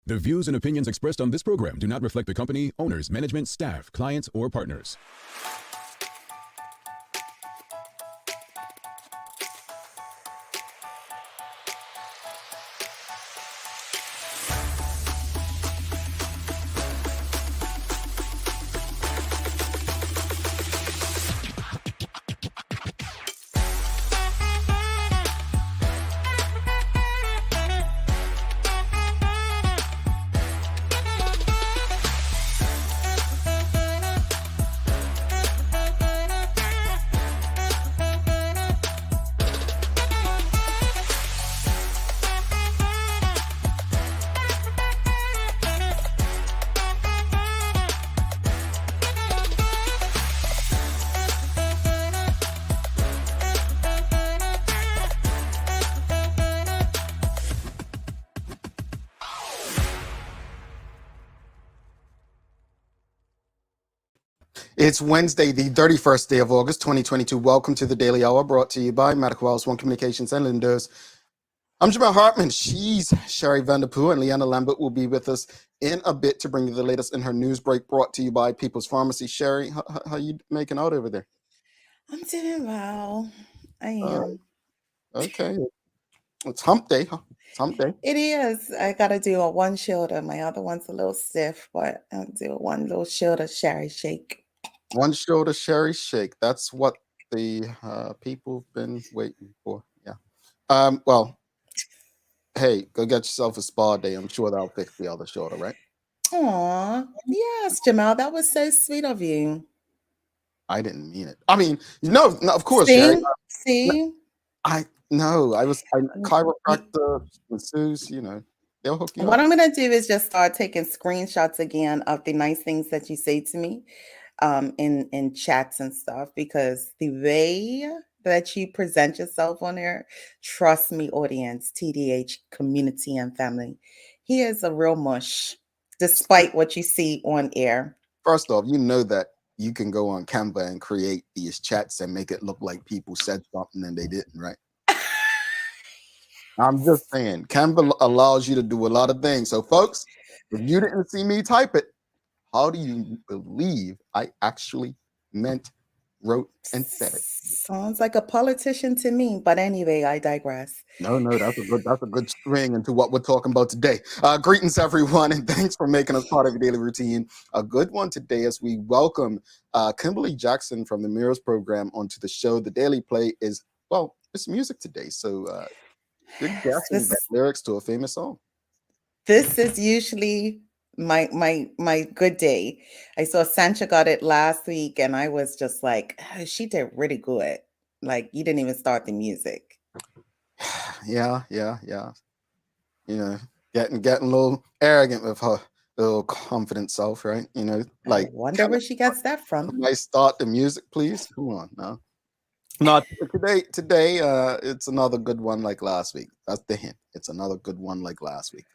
The views and opinions expressed on this program do not reflect the company, owners, management, staff, clients, or partners. It's Wednesday, the 31st day of August, 2022. Welcome to the Daily Hour, brought to you by Medical House One Communications and Linders. I'm Jamal Hartman. She's Sherry Vanderpoo, and Leanna Lambert will be with us in a bit to bring you the latest in her news break, brought to you by People's Pharmacy. Sherry, how you making out over there? I'm doing well. I am. Okay. It's hump day, huh? It's hump day. It is. I got to do a one shoulder. My other one's a little stiff, but I'll do one little shoulder Sherry shake. One shoulder Sherry shake. That's what the people have been waiting for. Yeah. Well, hey, go get yourself a spa day. I'm sure that'll fix the other shoulder, right? Aw, yes, Jamal, that was so sweet of you. I didn't mean it. I mean, no, of course, See? Sherry. See? I chiropractor, masseuse, they'll hook you What up. I'm going to do is just start taking screenshots again of the nice things that you say to me in chats and stuff, because the way that you present yourself on there, trust me, audience, TDH, community, and family, he is a real mush, despite what you see on air. First off, you know that you can go on Canva and create these chats and make it look like people said something and they didn't, right? I'm just saying, Canva allows you to do a lot of things. So, folks, if you didn't see me type it, how do you believe I actually wrote, and said it? Sounds like a politician to me, but anyway, I digress. No, that's a good string into what we're talking about today. Greetings, everyone, and thanks for making us part of your daily routine. A good one today as we welcome Kimberly Jackson from the Mirrors program onto the show. The Daily Play is, well, it's music today, so you're guessing lyrics to a famous song. This is usually my good day. I saw Sancha got it last week, and I was just like, oh, she did really good. Like, you didn't even start the music. Yeah. Getting a little arrogant with her little confident self, right? I wonder where she gets that from. I start the music, please. Come on now. Not today. It's another good one like last week. That's the hint. It's another good one like last week.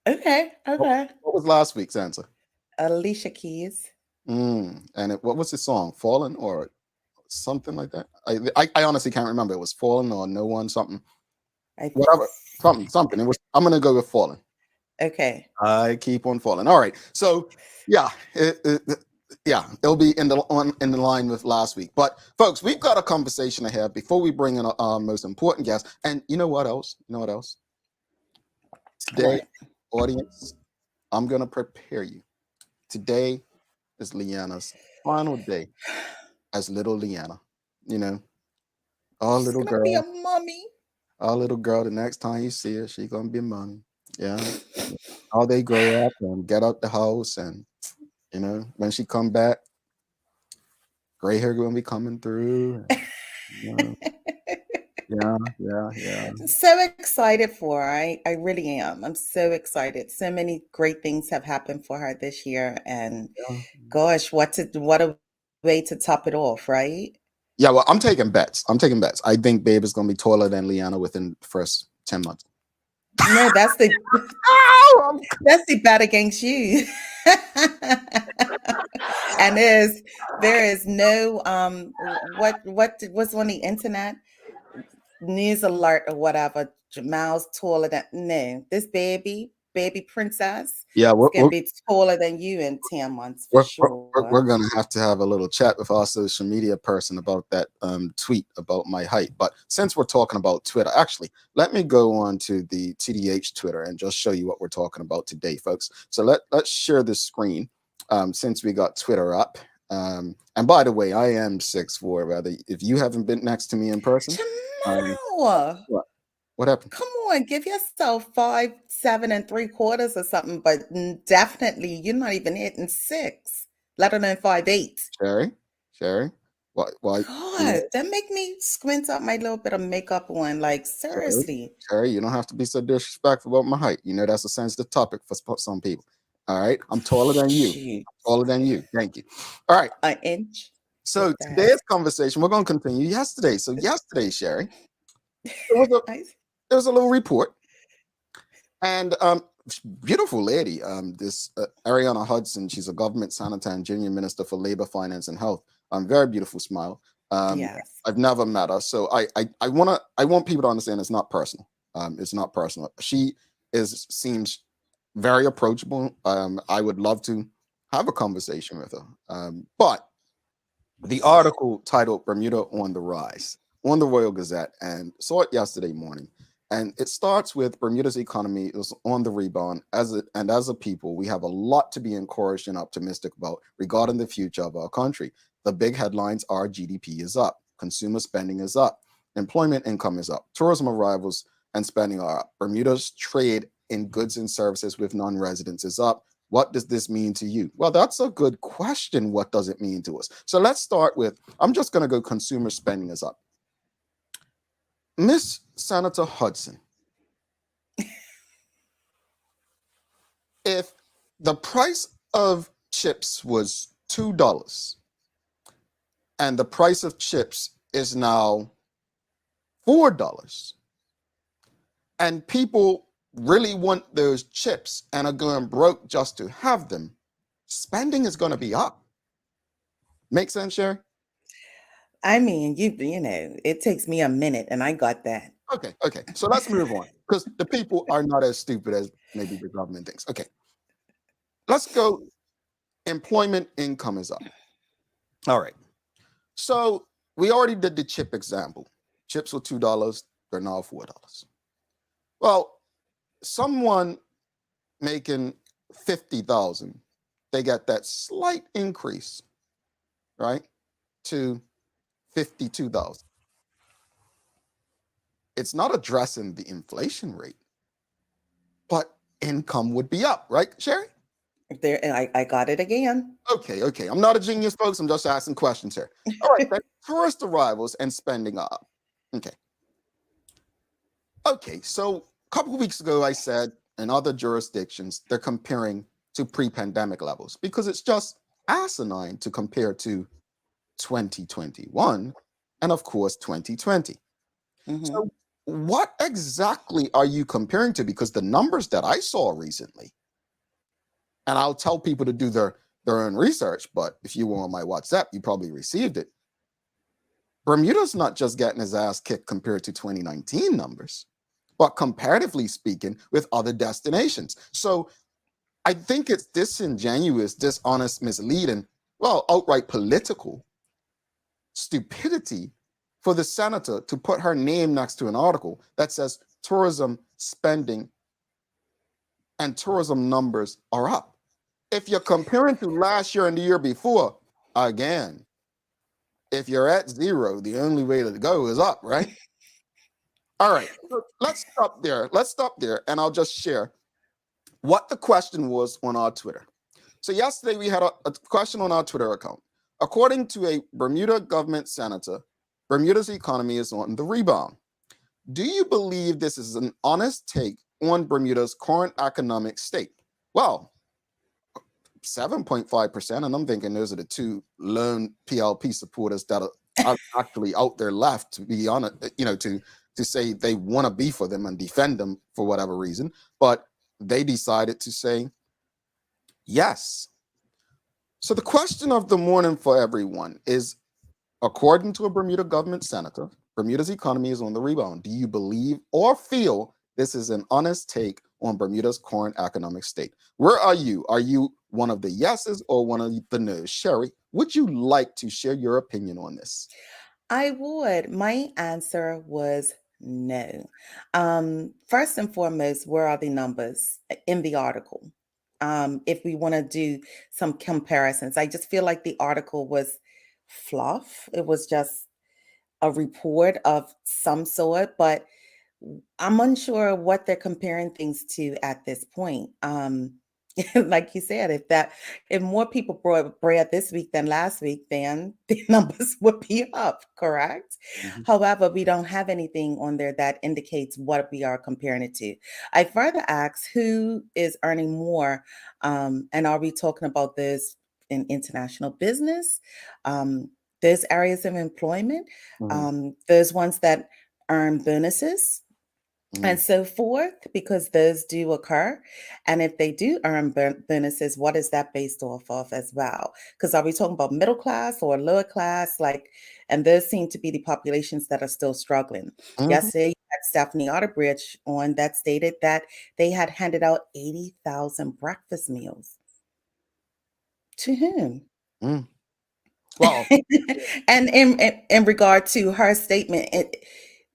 Okay. What was last week's answer? Alicia Keys. And what was the song? Fallen or something like that? I honestly can't remember. It was Fallen or No One something. Whatever. Something. It was. I'm gonna go with Fallen. Okay. I keep on falling. All right. So yeah, it'll be in the line with last week. But folks, we've got a conversation ahead before we bring in our most important guest. And you know what else? Today, audience, I'm gonna prepare you. Today is Leanna's final day as little Leanna. Our little girl. Be a mommy. Our little girl. The next time you see her, she's gonna be a mommy. Yeah. How they grow up and get out the house, and when she come back, gray hair gonna be coming through. Yeah. So excited for her. I really am. I'm so excited. So many great things have happened for her this year, and gosh, what a way to top it off, right? Yeah, well, I'm taking bets. I think Babe is gonna be taller than Leanna within the first 10 months. No, that's the bet against you. And there is no what was on the internet news alert or whatever. Jamal's taller than no. This baby baby princess. Yeah, It's gonna be taller than you in 10 months for we're sure. going to have a little chat with our social media person about that tweet about my height. But since we're talking about Twitter, actually, let me go on to the TDH Twitter and just show you what we're talking about today, folks. So let's share the screen since we got Twitter up. And by the way, I am 6'4". Rather, if you haven't been next to me in person, Jamal, what happened? come on, give yourself 5'7 3/4" or something, but definitely you're not even hitting 6, let alone 5'8". Sherry, why? God, that make me squint up my little bit of makeup on. Like, seriously. Sherry, you don't have to be so disrespectful about my height. You know that's a sensitive topic for some people. All right, I'm taller than you. Shoot. Taller than you. Thank you. All right. An inch. So if that. today's conversation, we're going to continue yesterday. So yesterday, Sherry, there was a little report, and beautiful lady, this Ariana Hudson. She's a government senator and junior minister for labor, finance, and health. Very beautiful smile. Yes. I've never met her, so I want people to understand it's not personal. It's not personal. She seems very approachable. I would love to have a conversation with her. But the article titled "Bermuda on the Rise" on the Royal Gazette, and saw it yesterday morning. And it starts with Bermuda's economy is on the rebound. As a people, we have a lot to be encouraged and optimistic about regarding the future of our country. The big headlines are GDP is up, consumer spending is up, employment income is up, tourism arrivals and spending are up. Bermuda's trade in goods and services with non-residents is up. What does this mean to you? Well, that's a good question. What does it mean to us? So let's start with, I'm just going to go consumer spending is up. Miss Senator Hudson, if the price of chips was $2 and the price of chips is now $4, and people really want those chips and are going broke just to have them, spending is going to be up. Make sense, Sherry? I mean, you know, it takes me a minute and I got that. Okay. So let's move on because the people are not as stupid as maybe the government thinks. Okay. Let's go. Employment income is up. All right. So we already did the chip example. Chips were $2. They're now $4. Well, someone making 50,000, they get that slight increase, right, to 52,000. It's not addressing the inflation rate, but income would be up, right, Sherry? There, I got it again. Okay. I'm not a genius, folks. I'm just asking questions here. All right, then, tourist arrivals and spending are up. Okay, so a couple of weeks ago, I said in other jurisdictions, they're comparing to pre-pandemic levels because it's just asinine to compare to 2021 and, of course, 2020. So what exactly are you comparing to? Because the numbers that I saw recently, and I'll tell people to do their own research, but if you were on my WhatsApp, you probably received it. Bermuda's not just getting his ass kicked compared to 2019 numbers, but comparatively speaking with other destinations. So I think it's disingenuous, dishonest, misleading, well, outright political stupidity for the senator to put her name next to an article that says tourism spending and tourism numbers are up. If you're comparing to last year and the year before, again, if you're at zero, the only way to go is up, right? All right, so let's stop there, and I'll just share what the question was on our Twitter. So yesterday we had a question on our Twitter account. According to a Bermuda government senator, Bermuda's economy is on the rebound. Do you believe this is an honest take on Bermuda's current economic state? Well, 7.5%, and I'm thinking those are the two lone PLP supporters that are actually out there left, to be honest, to say they want to be for them and defend them for whatever reason, but they decided to say yes. So the question of the morning for everyone is, according to a Bermuda government senator, Bermuda's economy is on the rebound. Do you believe or feel this is an honest take on Bermuda's current economic state. Where are you? Are you one of the yeses or one of the no's? Sherry, would you like to share your opinion on this? I would. My answer was no. First and foremost, where are the numbers in the article? If we want to do some comparisons, I just feel like the article was fluff. It was just a report of some sort, but I'm unsure what they're comparing things to at this point. Like you said, if more people brought bread this week than last week, then the numbers would be up, correct? Mhm. However, we don't have anything on there that indicates what we are comparing it to. I further asked who is earning more, and are we talking about this in international business? Those areas of employment, Mhm. those ones that earn bonuses and Mhm. so forth, because those do occur. And if they do earn bonuses, what is that based off of as well? Because are we talking about middle class or lower class? Like, and those seem to be the populations that are still struggling. Mhm. Yesterday, you had Stephanie Otterbridge on that stated that they had handed out 80,000 breakfast meals. To whom? Mhm. Well, And in regard to her statement,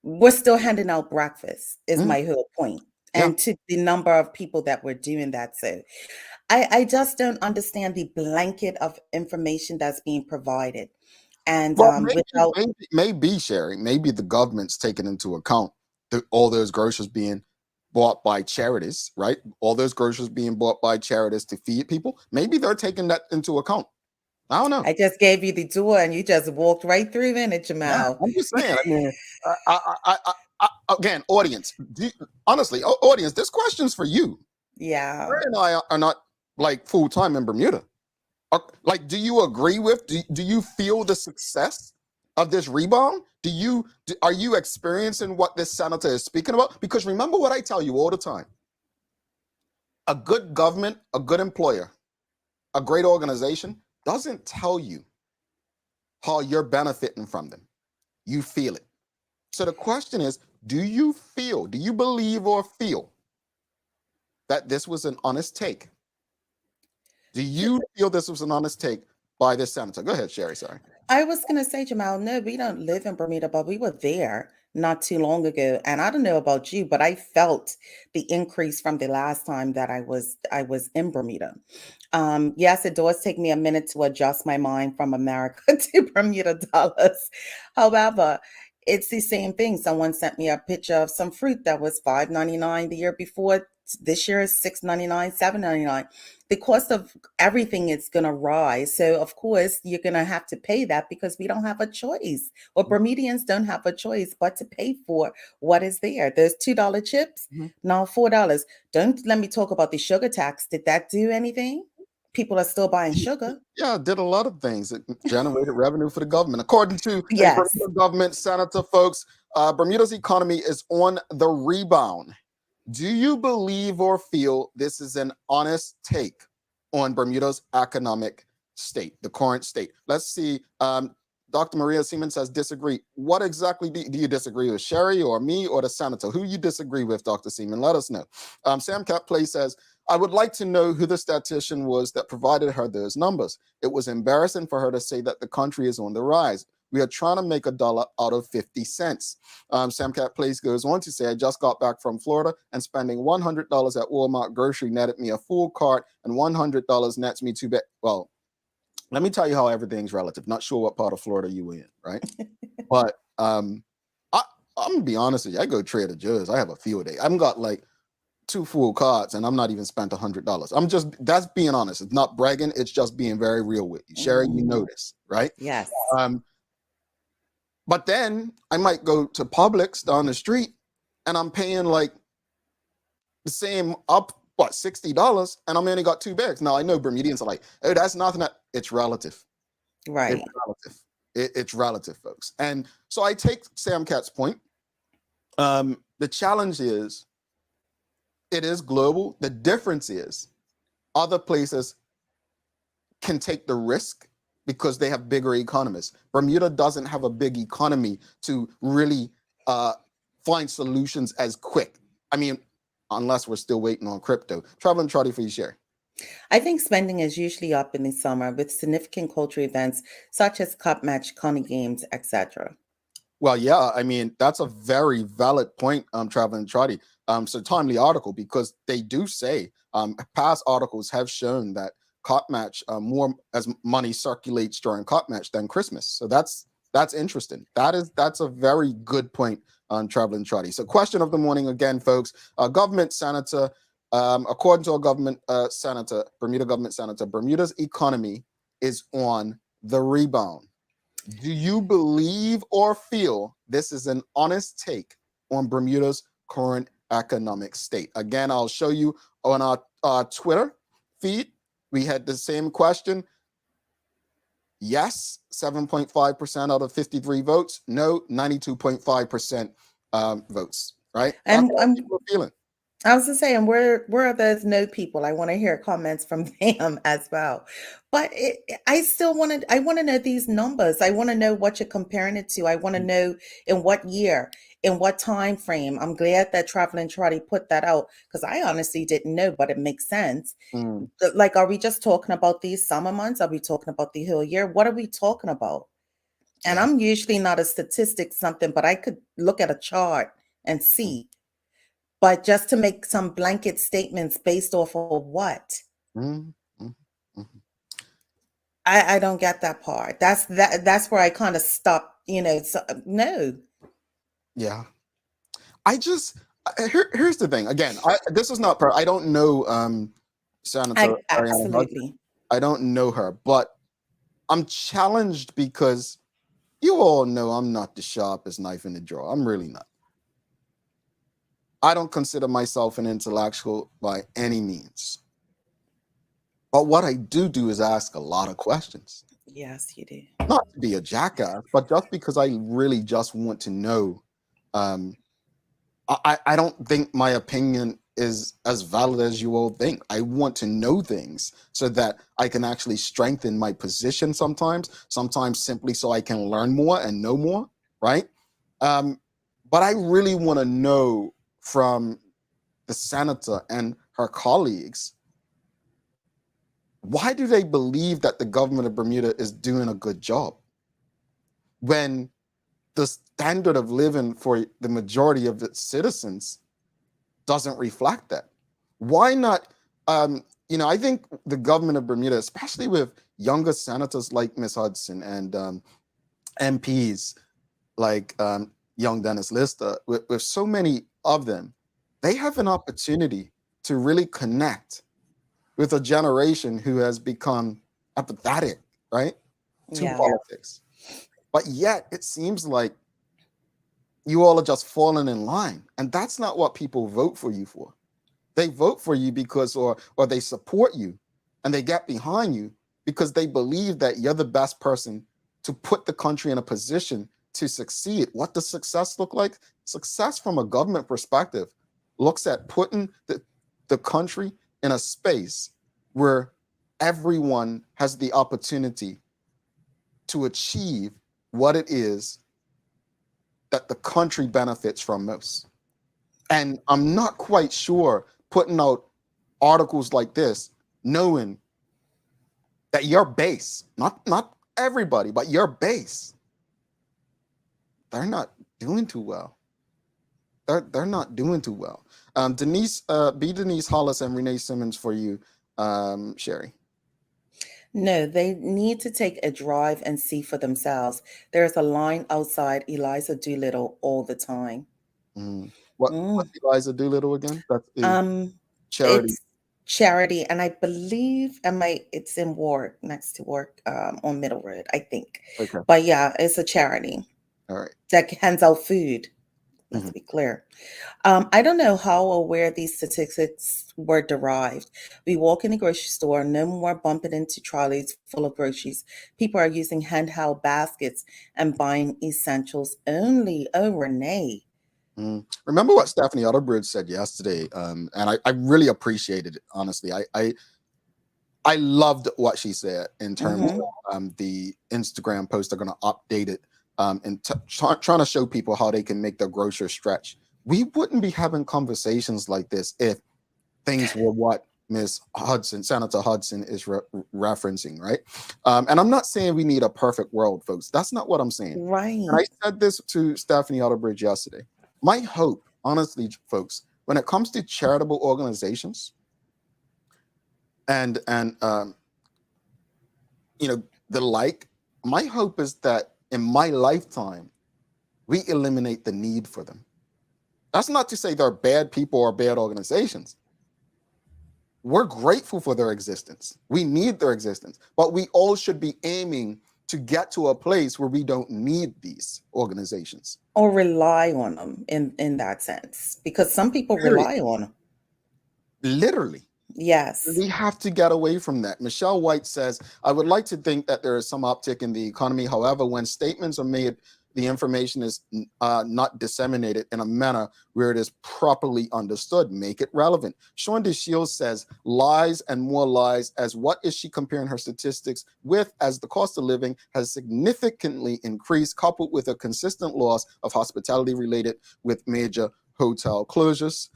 we're still handing out breakfast, is mhm. my whole point, Yeah. and to the number of people that were doing that. So I just don't understand the blanket of information that's being provided. And Well, without maybe Sherry, maybe the government's taking into account all those groceries being bought by charities, right? All those groceries being bought by charities to feed people. Maybe they're taking that into account. I don't know. I just gave you the door and you just walked right through in it, Yeah, Jamal. I'm just saying. I mean, again, audience. Honestly, audience, this question's for you. Yeah. Ray and I are not like full time in Bermuda. Like, do you agree with? Do you feel the success of this rebound? Are you experiencing what this senator is speaking about? Because remember what I tell you all the time: a good government, a good employer, a great organization doesn't tell you how you're benefiting from them. You feel it. So the question is, do you believe or feel that this was an honest take? Do you feel this was an honest take by this senator? Go ahead, Sherry. Sorry. I was gonna say, Jamal, no, we don't live in Bermuda, but we were there not too long ago. And I don't know about you, but I felt the increase from the last time that I was in Bermuda. Yes, it does take me a minute to adjust my mind from America to Bermuda dollars. However, it's the same thing. Someone sent me a picture of some fruit that was $5.99 the year before. This year is $6.99, $7.99. The cost of everything is going to rise. So, of course, you're going to have to pay that because we don't have a choice, or Bermudians don't have a choice but to pay for what is there. There's $2 chips, Mhm. now $4. Don't let me talk about the sugar tax. Did that do anything? People are still buying sugar. Yeah, it did a lot of things. It generated revenue for the government. According to a Yes. Bermuda government senator, folks, Bermuda's economy is on the rebound. Do you believe or feel this is an honest take on Bermuda's economic state, the current state? Let's see. Dr. Maria Seaman says disagree. What exactly do you disagree with, Sherry or me or the senator? Who you disagree with, Dr. Seaman? Let us know. Sam Caplay says, I would like to know who the statistician was that provided her those numbers. It was embarrassing for her to say that the country is on the rise. We are trying to make a dollar out of 50 cents. Sam Cat Place goes on to say, I just got back from Florida and spending $100 at Walmart grocery netted me a full cart, and $100 nets me two bed. Well, let me tell you how everything's relative. Not sure what part of Florida you in, right? But I, I'm gonna be honest with you. I go Trader Joe's. I have a field day. I've got like two full cards, and I'm not even spent $100. That's being honest. It's not bragging. It's just being very real with you. Sherry, you Mhm. know this, right? Yes. Um, but then I might go to Publix down the street, and I'm paying like the same up what $60, and I'm only got two bags. Now I know Bermudians are like, oh, that's nothing. It's relative. It's Right. relative. It's relative, folks. And so I take Sam Cat's point. The challenge is it is global. The difference is other places can take the risk because they have bigger economies. Bermuda doesn't have a big economy to really find solutions as quick. I mean, unless we're still waiting on crypto. Traveling Trotty for you, share. I think spending is usually up in the summer with significant cultural events such as cup match, county games, etc. Well, yeah, I mean, that's a very valid point, Traveling Trotty. So timely article, because they do say past articles have shown that cop match more as money circulates during cop match than Christmas. So that's interesting. That's a very good point on Traveling Trotty. So question of the morning again, folks. Government senator, according to a government senator, Bermuda government senator, Bermuda's economy is on the rebound. Do you believe or feel this is an honest take on Bermuda's current economic state? Again, I'll show you on our Twitter feed. We had the same question. Yes, 7.5% out of 53 votes. No, 92.5% votes. Right? That's And how people are feeling. I was to say, and where are those no people? I want to hear comments from them as well. But I still I want to know these numbers. I want to know what you're comparing it to. I want to know in what year, in what time frame. I'm glad that Traveling Trotty put that out because I honestly didn't know, but it makes sense. Like, are we just talking about these summer months? Are we talking about the whole year? What are we talking about? And Yeah. I'm usually not a statistic something, but I could look at a chart and see. But just to make some blanket statements based off of what? Mm, mm, mm. I don't get that part. That's where I kind of stop, so, no. Yeah. I just here's the thing. Again, this is not I don't know Senator Ariana Hudson. Absolutely. I don't know her, but I'm challenged because you all know I'm not the sharpest knife in the drawer. I'm really not. I don't consider myself an intellectual by any means. But what I do is ask a lot of questions. Yes, you do. Not to be a jackass, but just because I really just want to know. I don't think my opinion is as valid as you all think. I want to know things so that I can actually strengthen my position sometimes simply so I can learn more and know more, right? But I really want to know from the senator and her colleagues, why do they believe that the government of Bermuda is doing a good job when the standard of living for the majority of its citizens doesn't reflect that? Why not? I think the government of Bermuda, especially with younger senators like Ms. Hudson and MPs like young Dennis Lister, with so many of them, they have an opportunity to really connect with a generation who has become apathetic, right, to Yeah. politics. But yet it seems like you all are just falling in line. And that's not what people vote for you for. They vote for you because, or they support you and they get behind you because they believe that you're the best person to put the country in a position to succeed. What does success look like? Success from a government perspective looks at putting the country in a space where everyone has the opportunity to achieve what it is that the country benefits from most. And I'm not quite sure putting out articles like this, knowing that your base, not everybody, but your base, they're not doing too well. They're not doing too well. Denise Hollis and Renee Simmons for you, Sherry. No, they need to take a drive and see for themselves. There's a line outside Eliza Doolittle all the time. What's Eliza Doolittle again? That's the charity. It's charity, and I believe it's in Ward, next to Ward, on Middle Road, I think. Okay. But yeah, it's a charity. All right. That hands out food. Let's be clear. I don't know how or where these statistics were derived. We walk in the grocery store, no more bumping into trolleys full of groceries. People are using handheld baskets and buying essentials only. Oh, Renee. Remember what Stephanie Utterbridge said yesterday, and I really appreciated it, honestly. I loved what she said in terms of the Instagram post. They're going to update it and trying to show people how they can make their grocery stretch we wouldn't be having conversations like this if things were what Miss Hudson, Senator Hudson, is referencing, right? And I'm not saying we need a perfect world, folks. That's not what I'm saying. And Right. I said this to Stephanie Otterbridge yesterday. My hope, honestly, folks, when it comes to charitable organizations and the like, my hope is that in my lifetime we eliminate the need for them. That's not to say they're bad people or bad organizations. We're grateful for their existence. We need their existence, but we all should be aiming to get to a place where we don't need these organizations. Or rely on them in that sense, because some people Period. rely on them. Literally. Yes. We have to get away from that. Michelle White says, I would like to think that there is some uptick in the economy. However, when statements are made, the information is not disseminated in a manner where it is properly understood. Make it relevant. Sean DeShields says, lies and more lies. As what is she comparing her statistics with, as the cost of living has significantly increased, coupled with a consistent loss of hospitality related with major hotel closures.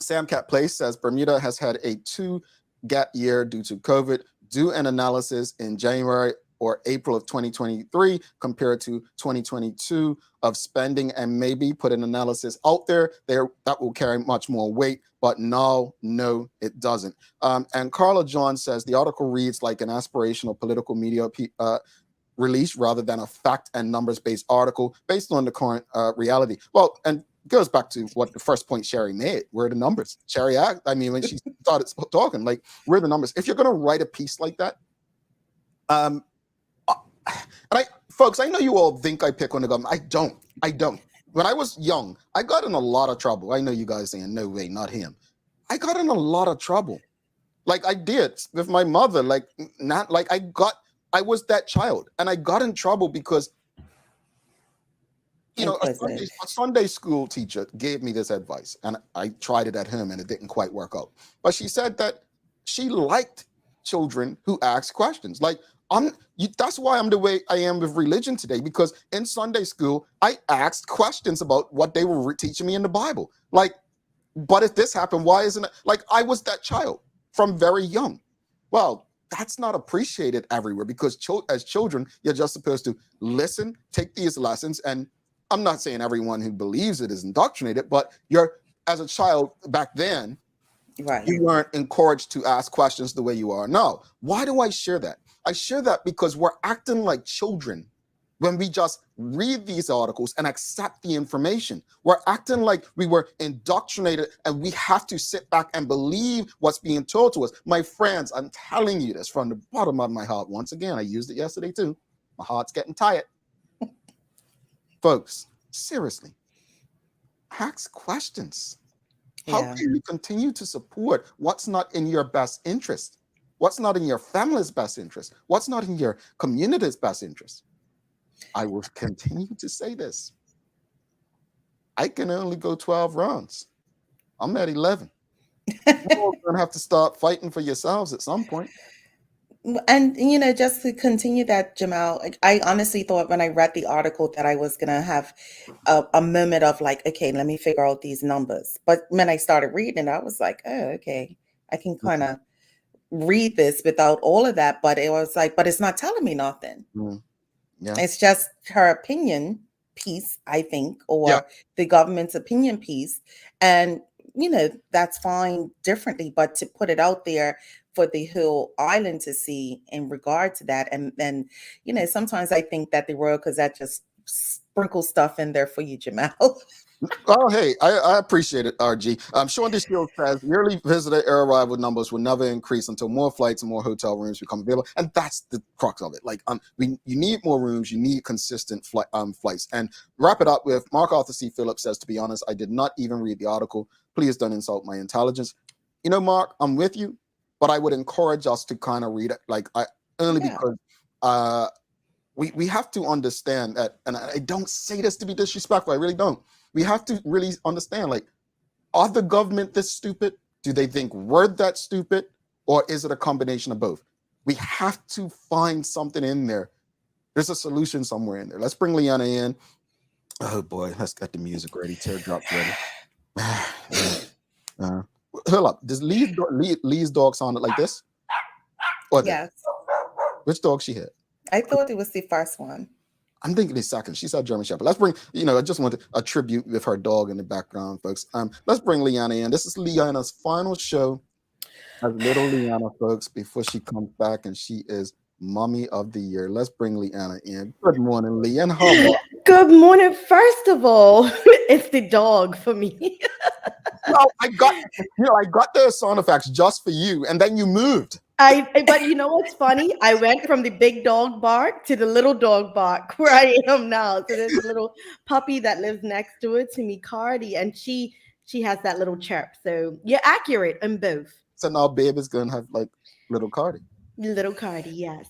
Sam Cat Place says Bermuda has had a 2-gap year due to COVID. Do an analysis in January or April of 2023 compared to 2022 of spending, and maybe put an analysis out there that will carry much more weight. But no, it doesn't. And Carla John says the article reads like an aspirational political media release rather than a fact and numbers-based article based on the current reality. Well, and goes back to what the first point Sherry made. Where are the numbers? Sherry, when she started talking, like, where are the numbers? If you're going to write a piece like that, folks, I know you all think I pick on the government. I don't. When I was young, I got in a lot of trouble. I know you guys saying, no way, not him. I got in a lot of trouble. Like I did with my mother. I was that child, and I got in trouble because a Sunday school teacher gave me this advice, and I tried it at home, and it didn't quite work out. But she said that she liked children who asked questions. Like, that's why I'm the way I am with religion today, because in Sunday school, I asked questions about what they were teaching me in the Bible. Like, but if this happened, why isn't it? Like, I was that child from very young. Well, that's not appreciated everywhere, because as children, you're just supposed to listen, take these lessons, and I'm not saying everyone who believes it is indoctrinated, but as a child back then, right, you weren't encouraged to ask questions the way you are now. Why do I share that? I share that because we're acting like children when we just read these articles and accept the information. We're acting like we were indoctrinated and we have to sit back and believe what's being told to us. My friends, I'm telling you this from the bottom of my heart. Once again, I used it yesterday too. My heart's getting tired. Folks, seriously, ask questions. How can you continue to support what's not in your best interest? What's not in your family's best interest? What's not in your community's best interest? I will continue to say this. I can only go 12 rounds. I'm at 11. You're going to have to start fighting for yourselves at some point. And, just to continue that, Jamal, I honestly thought when I read the article that I was going to have a moment of like, okay, let me figure out these numbers. But when I started reading, I was like, oh, okay, I can kind of read this without all of that. But it was like, but it's not telling me nothing. Yeah. It's just her opinion piece, I think, or the government's opinion piece. And, that's fine differently, but to put it out there for the whole island to see in regard to that. And then, sometimes I think that the Royal Gazette just sprinkles stuff in there for you, Jamal. Oh, hey, I appreciate it, RG. Sean DeShields says yearly visitor air arrival numbers will never increase until more flights and more hotel rooms become available. And that's the crux of it. Like, you need more rooms, you need consistent flights. And wrap it up with Mark Arthur C. Phillips says, to be honest, I did not even read the article. Please don't insult my intelligence. Mark, I'm with you, but I would encourage us to kind of read it. Because we have to understand that, and I don't say this to be disrespectful, I really don't. We have to really understand, like, are the government this stupid? Do they think we're that stupid? Or is it a combination of both? We have to find something in there. There's a solution somewhere in there. Let's bring Leanna in. Oh boy, let's get the music ready. Teardrops ready. uh, Hold up. Does Lee's dog sound like this? Or that? Yes, Which dog she had? I thought it was the first one. I'm thinking the second. She's a German Shepherd. Let's bring, I just want a tribute with her dog in the background, folks. Let's bring Leanna in. This is Leanna's final show as little Leanna, folks, before she comes back and she is Mommy of the Year. Let's bring Leanna in. Good morning, Leanna. How are you? Good morning. First of all, it's the dog for me. I got the sound effects just for you, and then you moved. But you know what's funny? I went from the big dog bark to the little dog bark where I am now. So there's a little puppy that lives next door to me, Cardi, and she has that little chirp. So you're accurate in both. So now baby's gonna have like little Cardi. Little Cardi, yes.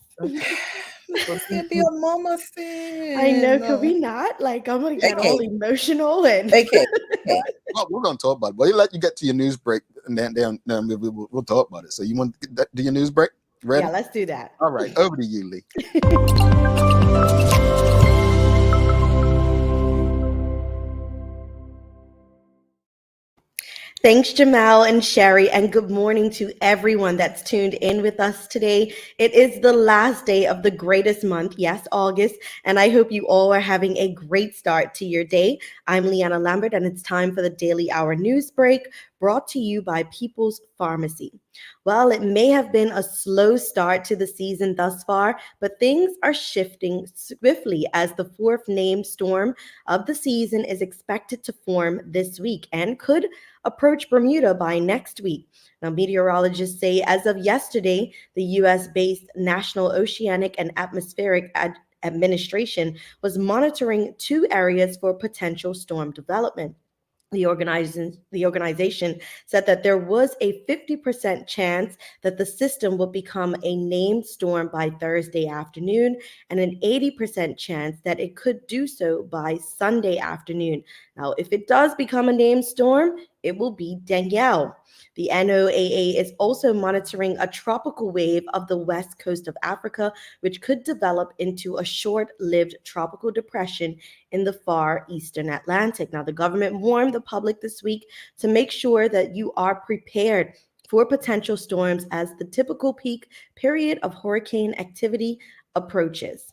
This can't be a mama thing. I know, could we not? Like, I'm gonna get all emotional and Okay. Well, we're gonna talk about it. We'll let you get to your news break, and then we'll talk about it. So you want to do your news break? Ready? yeah, let's do that. All right, over to you, Lee. Thanks, Jamal and Sherry, and good morning to everyone that's tuned in with us today. It is the last day of the greatest month, yes, August, and I hope you all are having a great start to your day. I'm Leanna Lambert, and it's time for the Daily Hour News Break, brought to you by People's Pharmacy. Well, it may have been a slow start to the season thus far, but things are shifting swiftly as the fourth named storm of the season is expected to form this week and could approach Bermuda by next week. Now, meteorologists say as of yesterday, the U.S.-based National Oceanic and Atmospheric Administration was monitoring 2 areas for potential storm development. The organization said that there was a 50% chance that the system would become a named storm by Thursday afternoon and an 80% chance that it could do so by Sunday afternoon. Now, if it does become a named storm, it will be Danielle. The NOAA is also monitoring a tropical wave of the west coast of Africa, which could develop into a short-lived tropical depression in the far eastern Atlantic. Now, the government warned the public this week to make sure that you are prepared for potential storms as the typical peak period of hurricane activity approaches.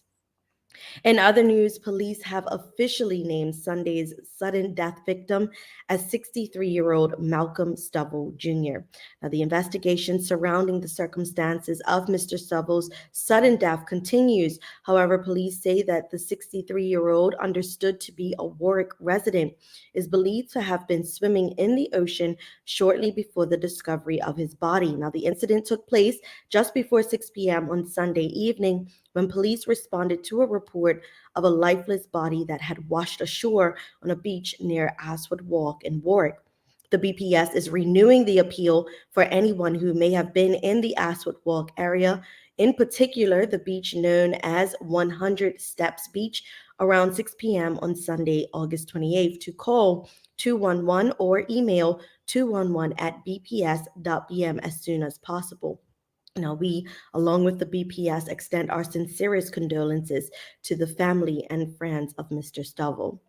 In other news, police have officially named Sunday's sudden death victim as 63-year-old Malcolm Stovall Jr. Now, the investigation surrounding the circumstances of Mr. Stovall's sudden death continues. However, police say that the 63-year-old, understood to be a Warwick resident, is believed to have been swimming in the ocean shortly before the discovery of his body. Now, the incident took place just before 6 p.m. on Sunday evening, when police responded to a report of a lifeless body that had washed ashore on a beach near Aswood Walk in Warwick. The BPS is renewing the appeal for anyone who may have been in the Aswood Walk area, in particular the beach known as 100 Steps Beach, around 6 p.m. on Sunday, August 28th, to call 211 or email 211@bps.bm as soon as possible. Now, we, along with the BPS, extend our sincerest condolences to the family and friends of Mr. Stovall.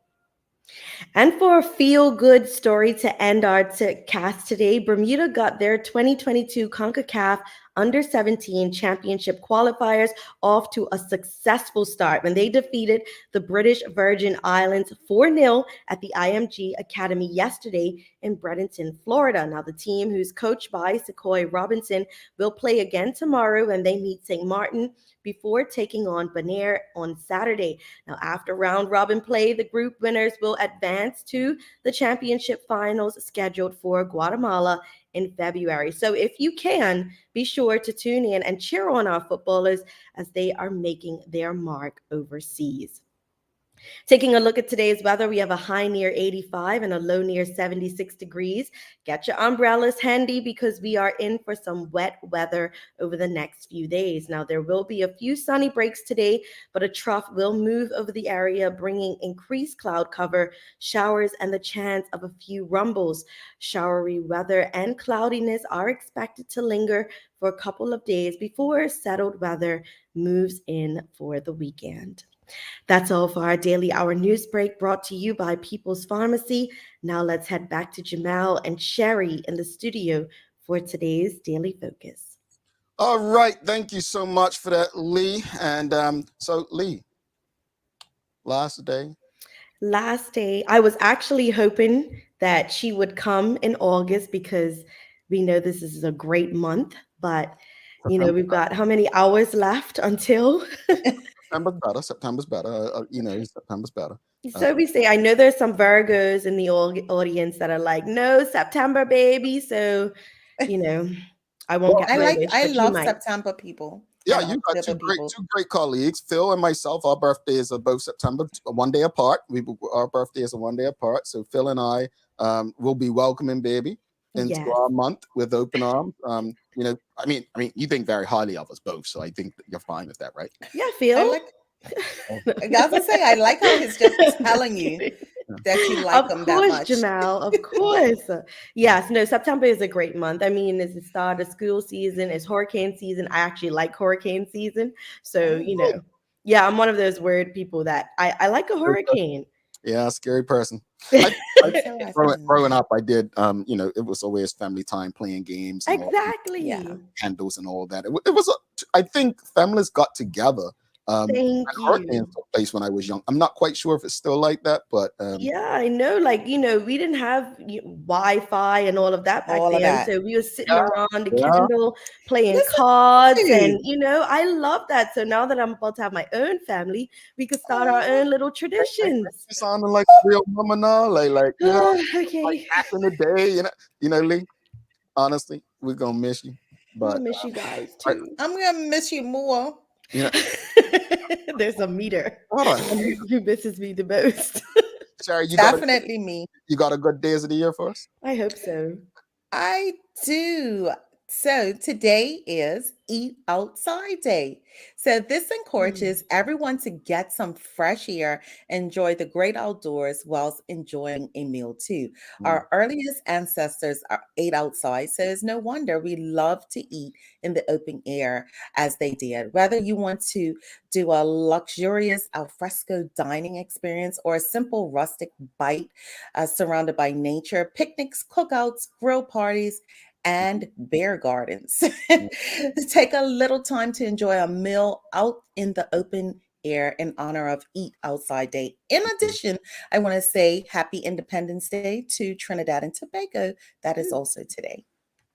And for a feel-good story to end our cast today, Bermuda got their 2022 CONCACAF Under-17 Championship qualifiers off to a successful start when they defeated the British Virgin Islands 4-0 at the IMG Academy yesterday in Bradenton, Florida. Now, the team, who's coached by Sequoia Robinson, will play again tomorrow when they meet St. Martin before taking on Bonaire on Saturday. Now, after round-robin play, the group winners will advance to the championship finals scheduled for Guatemala in February. So if you can, be sure to tune in and cheer on our footballers as they are making their mark overseas. Taking a look at today's weather, we have a high near 85 and a low near 76 degrees. Get your umbrellas handy because we are in for some wet weather over the next few days. Now, there will be a few sunny breaks today, but a trough will move over the area, bringing increased cloud cover, showers, and the chance of a few rumbles. Showery weather and cloudiness are expected to linger for a couple of days before settled weather moves in for the weekend. That's all for our daily hour news break brought to you by People's Pharmacy. Now let's head back to Jamal and Sherry in the studio for today's Daily Focus. All right. Thank you so much for that, Lee. And so, Lee, last day. Last day, I was actually hoping that she would come in August because we know this is a great month, but we've got how many hours left until September's better. September's better. So we say, I know there's some Virgos in the audience that are like, no, September, baby. So, I won't get my wish, I but love September people. Yeah, you got two great colleagues. Phil and myself, our birthdays are both September, one day apart. Our birthdays are one day apart. So Phil and I will be welcoming baby into our month with open arms. I mean, you think very highly of us both, so I think that you're fine with that, right? Yeah, Phil. I was gonna say, I like how he's just telling you that you like him that much. Jamal, of course. Yes, no, September is a great month. I mean, it's the start of school season, it's hurricane season. I actually like hurricane season. So, I'm one of those weird people that I like a hurricane. Yeah, scary person. Growing up, I did, it was always family time playing games. And exactly. Candles and all that. It was, I think families got together. Thank you. Hurricanes took place when I was young. I'm not quite sure if it's still like that, but yeah, I know. We didn't have Wi-Fi and all of that back then, so we were sitting around the candle playing cards, and I love that. So now that I'm about to have my own family, we could start our own little traditions. You sounding like a real mama now, okay. Like back in the day, Lee. Honestly, we're gonna miss you, but I miss you guys too. I'm gonna miss you more. There's a meter. Who misses me the most? Sherry, definitely me. You got a good days of the year for us? I hope so. I do. So today is Eat Outside Day. So this encourages everyone to get some fresh air, enjoy the great outdoors whilst enjoying a meal too. Our earliest ancestors ate outside, so it's no wonder we love to eat in the open air as they did. Whether you want to do a luxurious alfresco dining experience or a simple rustic bite surrounded by nature, picnics, cookouts, grill parties, and bear gardens. Take a little time to enjoy a meal out in the open air in honor of Eat Outside Day. In addition, I want to say Happy Independence Day to Trinidad and Tobago. That is also today.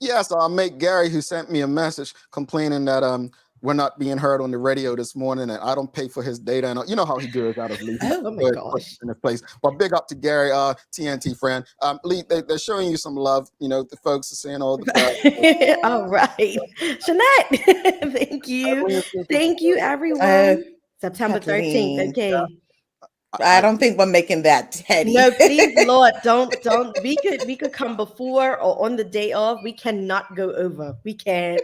Yes, our mate Gary, who sent me a message complaining that we're not being heard on the radio this morning, and I don't pay for his data, and you know how he goes out of Lee. Oh my gosh! In this place, but big up to Gary, TNT friend. Lee, they're showing you some love. The folks are saying all the. All right, Jeanette. Thank you, everyone. September 13th. Okay. I don't think we're making that, Teddy. No, please, Lord, don't. We could come before or on the day of. We cannot go over. We can't.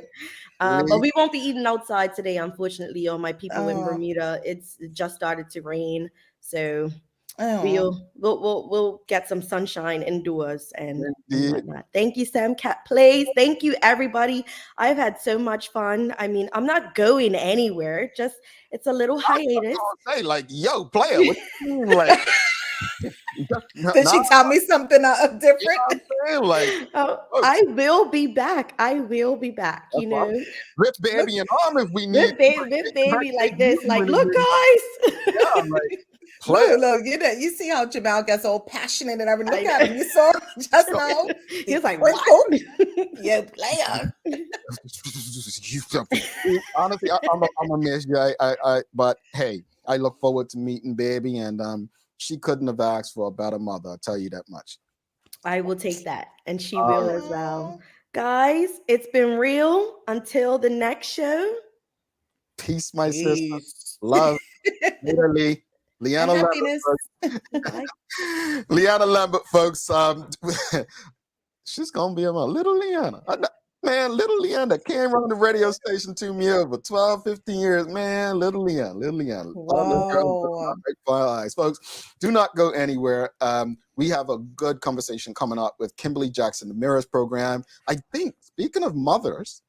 But we won't be eating outside today, unfortunately. All my people in Bermuda, it just started to rain, so we'll get some sunshine indoors and whatnot. Thank you, Sam Cat Plays. Thank you, everybody. I've had so much fun. I mean, I'm not going anywhere. Just it's a little hiatus. Say yo, player. What you mean, like? Did she tell me something different? I will be back. Rip baby and arm if we need. Rip baby like this. Like, look, guys. Yeah, look, you see how Jamal gets all passionate and everything. Look at him. You saw him just now. He's like, yeah, player. Honestly, I'm a miss you. But hey, I look forward to meeting baby, and she couldn't have asked for a better mother. I'll tell you that much. I will take that, and she will as well. Guys, it's been real. Until the next show. Peace, my sister. Love. Literally. Leanna Lambert. Leanna Lambert, folks. She's gonna be a little Leanna. Man, little Leanna came on the radio station to me over 12, 15 years. Man, little Leanna. Wow. Eyes. Folks, do not go anywhere. We have a good conversation coming up with Kimberly Jackson, the Mirrors program. I think, speaking of mothers,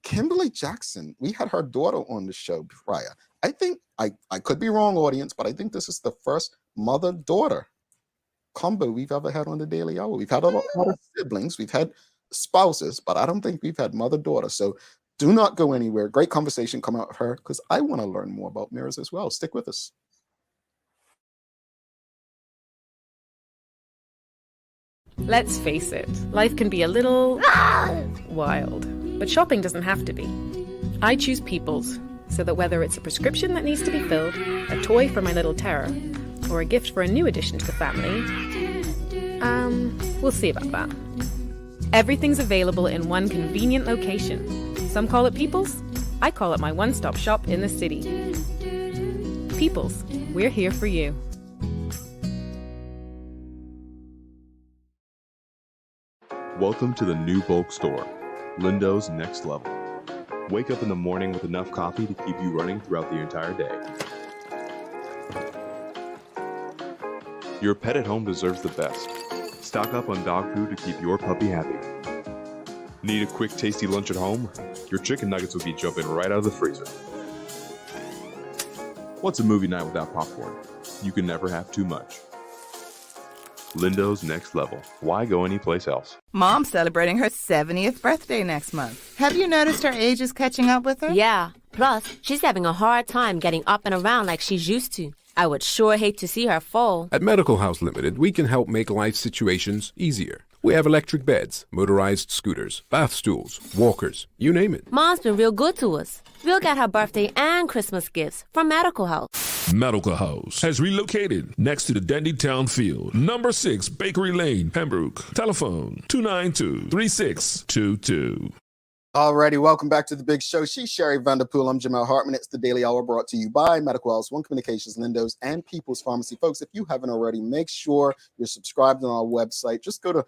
Kimberly Jackson, we had her daughter on the show prior. I think I could be wrong, audience, but I think this is the first mother-daughter combo we've ever had on the Daily Hour. We've had a lot of siblings, we've had spouses, but I don't think we've had mother-daughter. So do not go anywhere. Great conversation come out of her because I want to learn more about mirrors as well. Stick with us. Let's face it, life can be a little wild, but shopping doesn't have to be. I choose People's, so that whether it's a prescription that needs to be filled, a toy for my little terror, or a gift for a new addition to the family, we'll see about that. Everything's available in one convenient location. Some call it People's, I call it my one-stop shop in the city. People's, we're here for you. Welcome to the new bulk store, Lindo's Next Level. Wake up in the morning with enough coffee to keep you running throughout the entire day. Your pet at home deserves the best. Stock up on dog food to keep your puppy happy. Need a quick, tasty lunch at home? Your chicken nuggets will be jumping right out of the freezer. What's a movie night without popcorn? You can never have too much. Lindo's Next Level. Why go anyplace else? Mom's celebrating her 70th birthday next month. Have you noticed her age is catching up with her? Yeah. Plus, she's having a hard time getting up and around like she's used to. I would sure hate to see her fall. At Medical House Limited, we can help make life situations easier. We have electric beds, motorized scooters, bath stools, walkers, you name it. Mom's been real good to us. We'll get her birthday and Christmas gifts from Medical House. Medical House has relocated next to the Dandytown Field, number 6 Bakery Lane, Pembroke. Telephone 292-3622. Alrighty, welcome back to the big show. She's Sherry Vanderpool. I'm Jamal Hartman. It's the Daily Hour brought to you by Medical House, One Communications, Lindo's, and People's Pharmacy. Folks, if you haven't already, make sure you're subscribed on our website. Just go to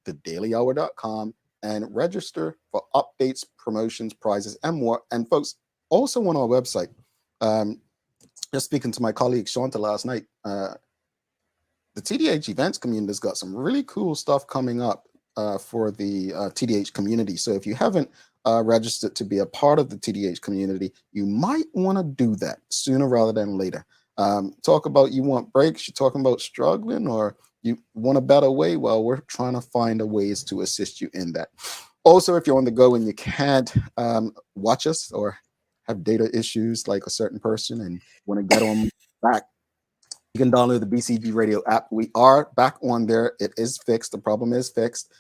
thedailyhour.com and register for updates, promotions, prizes, and more. And folks, also on our website, just speaking to my colleague Shanta last night, the TDH events community has got some really cool stuff coming up for the TDH community. So if you haven't registered to be a part of the TDH community, you might want to do that sooner rather than later. Talk about you want breaks, you're talking about struggling, or you want a better way. Well, we're trying to find ways to assist you in that. Also, if you're on the go and you can't watch us or have data issues like a certain person and want to get on back, you can download the BCG Radio app. We are back on there. It is fixed. The problem is fixed.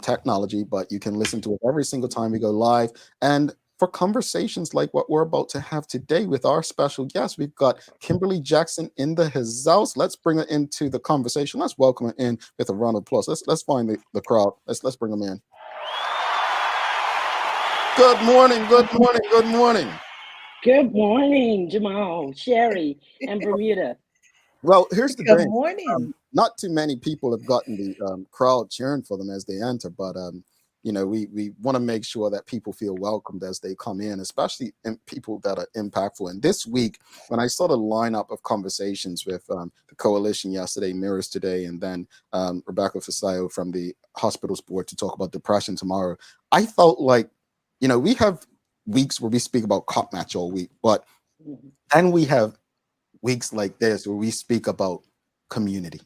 Technology, but you can listen to it every single time we go live. And for conversations like what we're about to have today with our special guest, we've got Kimberly Jackson in the house. Let's bring her into the conversation. Let's welcome her in with a round of applause. Let's find the crowd. Let's bring them in. Good morning, good morning, good morning. Good morning, Jamal, Sherry, and Bermuda. Well, here's the Good thing. morning. Not too many people have gotten the crowd cheering for them as they enter, but you know, we want to make sure that people feel welcomed as they come in, especially people that are impactful. And this week, when I saw the lineup of conversations with the coalition yesterday, Mirrors today, and then Rebecca Fasayo from the hospitals board to talk about depression tomorrow, I felt like, you know, we have weeks where we speak about cop match all week, but then we have weeks like this where we speak about community.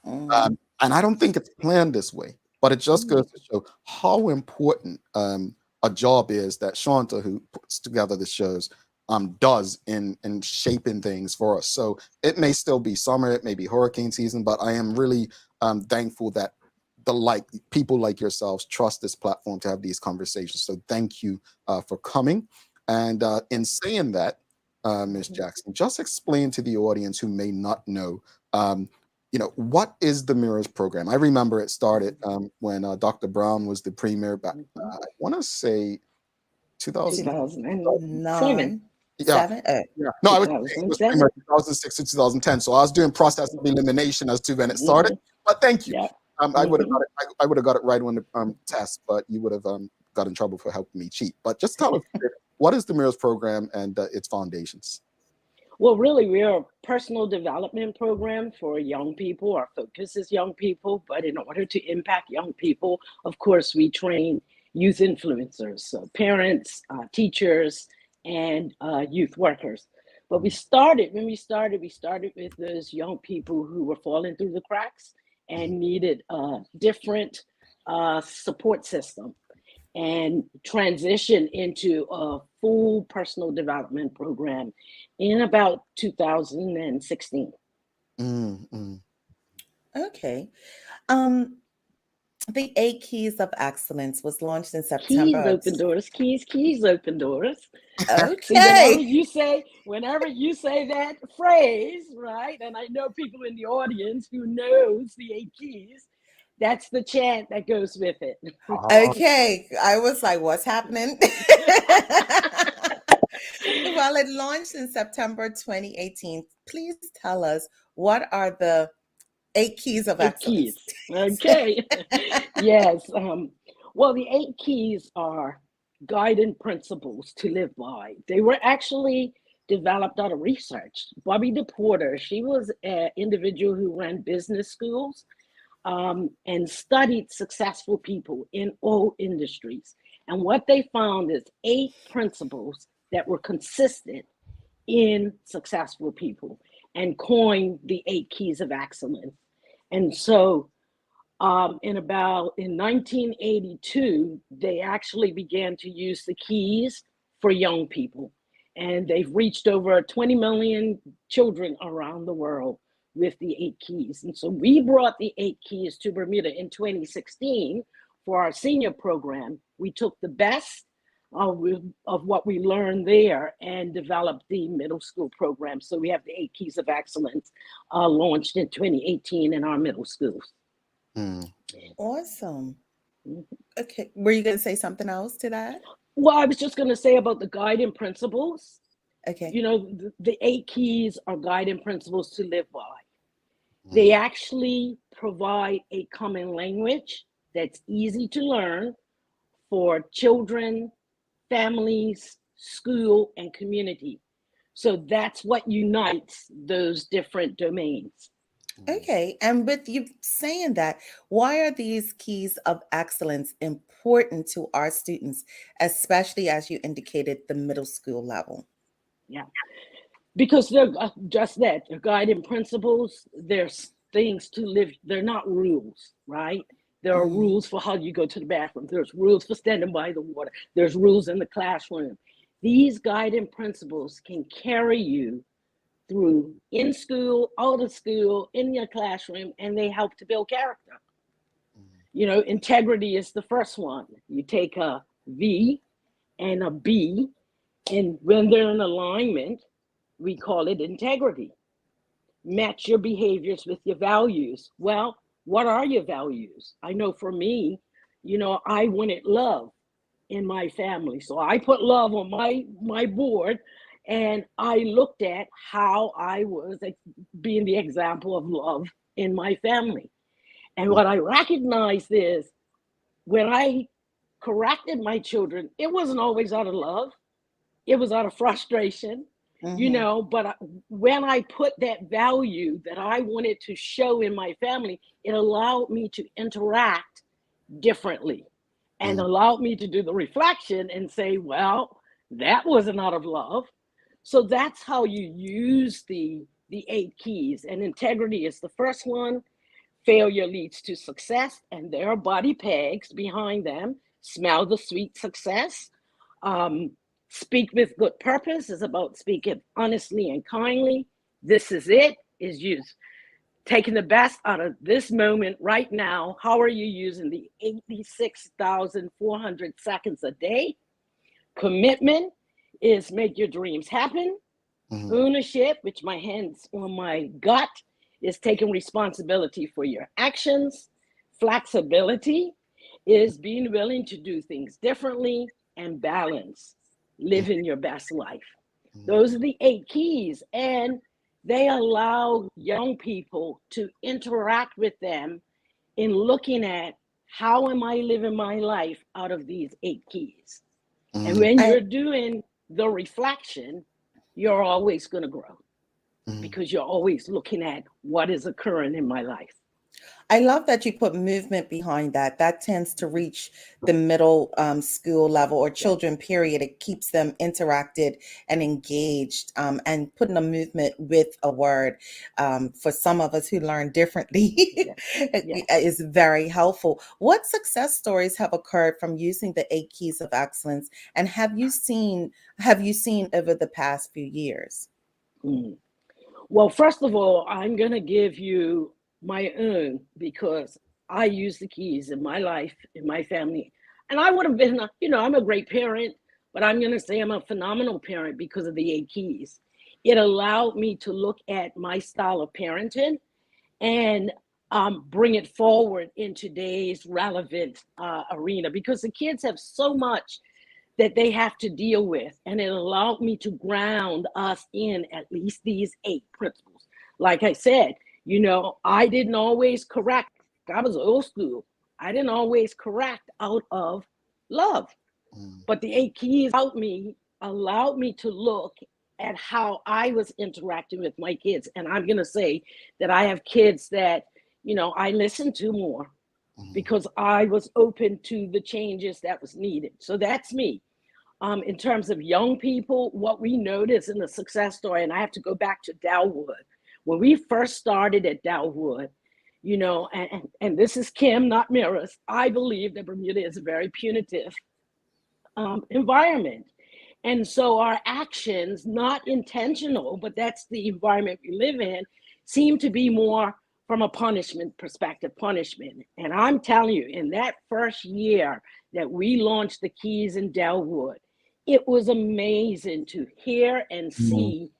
And I don't think it's planned this way, but it just goes to show how important a job is that Shanta, who puts together the shows, does in shaping things for us. So it may still be summer, it may be hurricane season, but I am really thankful that people like yourselves trust this platform to have these conversations. So thank you for coming. And in saying that, Ms. Jackson, just explain to the audience who may not know, you know, what is the Mirrors program? I remember it started when Dr. Brown was the premier back, I want to say 2009. Yeah. Yeah. No, I was 2006 to 2010. So I was doing process of elimination as to when it started. But thank you. Yeah. I would have got it. I would have got it right on the test, but you would have got in trouble for helping me cheat. But just tell us, what is the Mirrors program and its foundations? Well, really, we are a personal development program for young people. Our focus is young people, but in order to impact young people, of course, we train youth influencers, so parents, teachers, and youth workers. But we started we started with those young people who were falling through the cracks and needed a different support system, and transition into a full personal development program in about 2016. Okay. The 8 Keys of Excellence was launched in Keys September. open doors, keys open doors. Okay. See, whenever you say that phrase, right? And I know people in the audience who knows the 8 keys, that's the chant that goes with it. Okay. I was like, what's happening? Well, it launched in September 2018. Please tell us, what are the 8 Keys of 8 Excellence? keys. Okay. Yes. Well, the 8 keys are guiding principles to live by. They were actually developed out of research. Bobby DePorter, she was an individual who ran business schools and studied successful people in all industries. And what they found is 8 principles that were consistent in successful people, and coined the 8 keys of excellence. And so in 1982, they actually began to use the keys for young people. And they've reached over 20 million children around the world with the 8 keys. And so we brought the 8 keys to Bermuda in 2016 for our senior program. We took the best of what we learned there and developed the middle school program. So we have the 8 keys of excellence launched in 2018 in our middle schools. Awesome. Okay. Were you going to say something else to that? Well, I was just going to say about the guiding principles. Okay. You know, the 8 keys are guiding principles to live by. They actually provide a common language that's easy to learn for children, families, school, and community. So that's what unites those different domains. Okay. And with you saying that, why are these keys of excellence important to our students, especially as you indicated, the middle school level? Yeah, because they're just that. They're guiding principles. There's things to live. They're not rules, right? There are rules for how you go to the bathroom. There's rules for standing by the water. There's rules in the classroom. These guiding principles can carry you through in school, out of school, in your classroom, and they help to build character. You know, integrity is the first one. You take a V and a B, and when they're in alignment, we call it integrity. Match your behaviors with your values. Well, what are your values? I know for me, you know, I wanted love in my family. So I put love on my board, and I looked at how I was being the example of love in my family. And what I recognized is when I corrected my children, it wasn't always out of love. It was out of frustration, you know, but when I put that value that I wanted to show in my family, it allowed me to interact differently and allowed me to do the reflection and say, well, that wasn't out of love. So that's how you use the 8 keys. And integrity is the first one. Failure leads to success, and there are body pegs behind them. Smell the sweet success. Speak with good purpose is about speaking honestly and kindly. This is it, is use. Taking the best out of this moment right now. How are you using the 86,400 seconds a day? Commitment is make your dreams happen. Ownership, which my hands on my gut, is taking responsibility for your actions. Flexibility is being willing to do things differently. And balance, living your best life. Those are the 8 keys, and they allow young people to interact with them in looking at how am I living my life out of these 8 keys. And when you're doing the reflection, you're always going to grow because you're always looking at what is occurring in my life. I love that you put movement behind that. That tends to reach the middle school level or children, period. It keeps them interacted and engaged, and putting a movement with a word, for some of us who learn differently is very helpful. What success stories have occurred from using the 8 keys of excellence, and have you seen over the past few years? Mm. Well, first of all, I'm going to give you my own because I use the keys in my life, in my family. And I would have been, I'm a great parent, but I'm going to say I'm a phenomenal parent because of the 8 keys. It allowed me to look at my style of parenting and bring it forward in today's relevant arena because the kids have so much that they have to deal with. And it allowed me to ground us in at least these 8 principles. Like I said, I didn't always correct. I was old school. I didn't always correct out of love. But the 8 keys allowed me to look at how I was interacting with my kids. And I'm going to say that I have kids that, I listen to more because I was open to the changes that was needed. So that's me. In terms of young people, what we notice in the success story, and I have to go back to Dalwood. When we first started at Dalwood, and this is Kim, not Mirrors, I believe that Bermuda is a very punitive environment. And so our actions, not intentional, but that's the environment we live in, seem to be more from a punishment perspective, punishment. And I'm telling you, in that first year that we launched the keys in Delwood, it was amazing to hear and see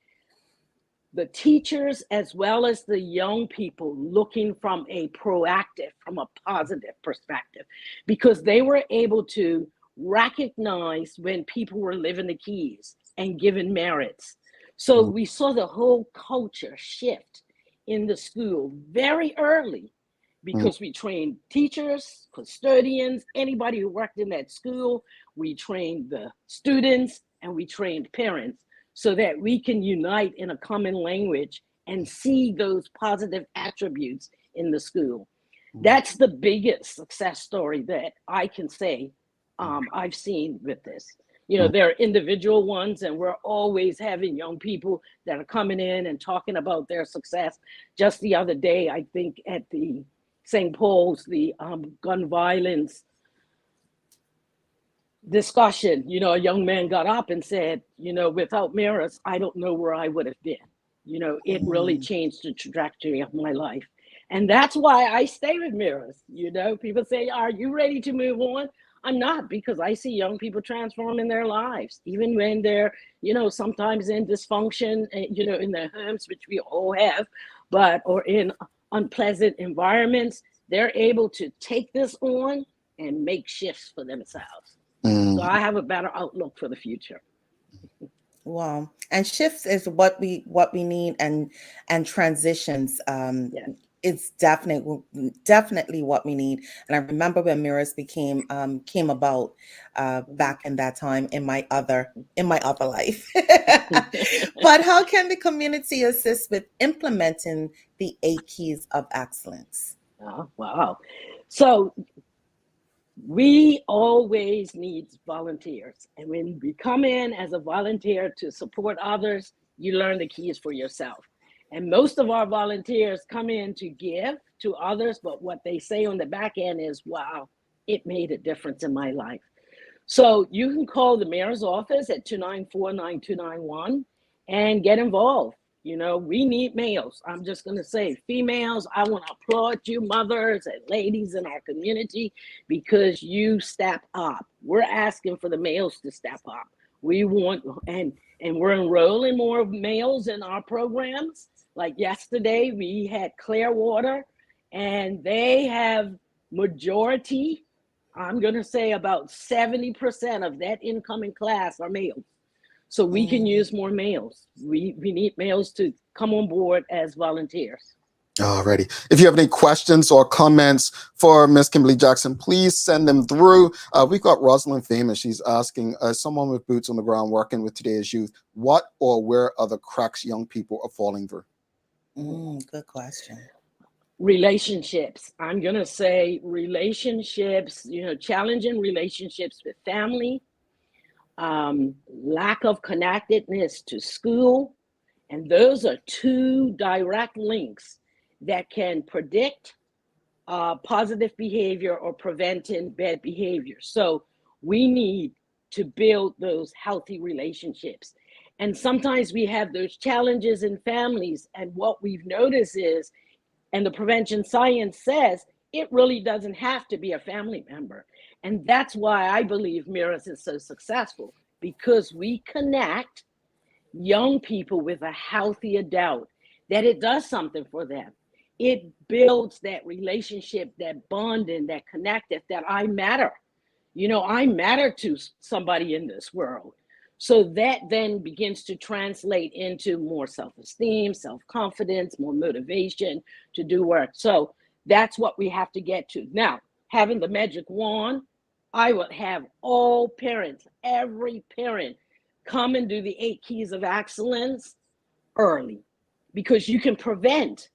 the teachers as well as the young people looking from a proactive, from a positive perspective, because they were able to recognize when people were living the keys and given merits. So we saw the whole culture shift in the school very early because we trained teachers, custodians, anybody who worked in that school. We trained the students and we trained parents so that we can unite in a common language and see those positive attributes in the school. That's the biggest success story that I can say I've seen with this. There are individual ones, and we're always having young people that are coming in and talking about their success. Just the other day, I think at the St. Paul's, the gun violence discussion, a young man got up and said, without Mirrors, I don't know where I would have been. It really changed the trajectory of my life. And that's why I stay with Mirrors. People say, are you ready to move on? I'm not, because I see young people transforming their lives, even when they're, sometimes in dysfunction, in their homes, which we all have, or in unpleasant environments. They're able to take this on and make shifts for themselves. So I have a better outlook for the future. Wow. And shifts is what we need, and transitions. It's definitely what we need. And I remember when Mirrors came about back in that time in my other life. But how can the community assist with implementing the 8 keys of excellence? Oh, wow. So we always need volunteers. And when we come in as a volunteer to support others, you learn the keys for yourself. And most of our volunteers come in to give to others, but what they say on the back end is, wow, it made a difference in my life. So you can call the mayor's office at 294-9291 and get involved. We need males. I'm just going to say females. I want to applaud you, mothers and ladies in our community, because you step up. We're asking for the males to step up. We want, and we're enrolling more males in our programs. Like yesterday, we had Clearwater, and they have majority, I'm going to say about 70% of that incoming class are males. So we can use more males. We need males to come on board as volunteers. Alrighty. If you have any questions or comments for Miss Kimberly Jackson, please send them through. We've got Rosalind Famous. She's asking, someone with boots on the ground working with today's youth, what or where are the cracks young people are falling through? Good question. Relationships. I'm going to say relationships, challenging relationships with family, lack of connectedness to school. And those are two direct links that can predict positive behavior or preventing bad behavior. So we need to build those healthy relationships. And sometimes we have those challenges in families. And what we've noticed is, and the prevention science says, it really doesn't have to be a family member. And that's why I believe Mirrors is so successful, because we connect young people with a healthy adult, that it does something for them. It builds that relationship, that bonding, that connected, that I matter. I matter to somebody in this world. So that then begins to translate into more self-esteem, self-confidence, more motivation to do work. So that's what we have to get to. Now, having the magic wand, I would have all parents, every parent, come and do the 8 keys of excellence early, because you can prevent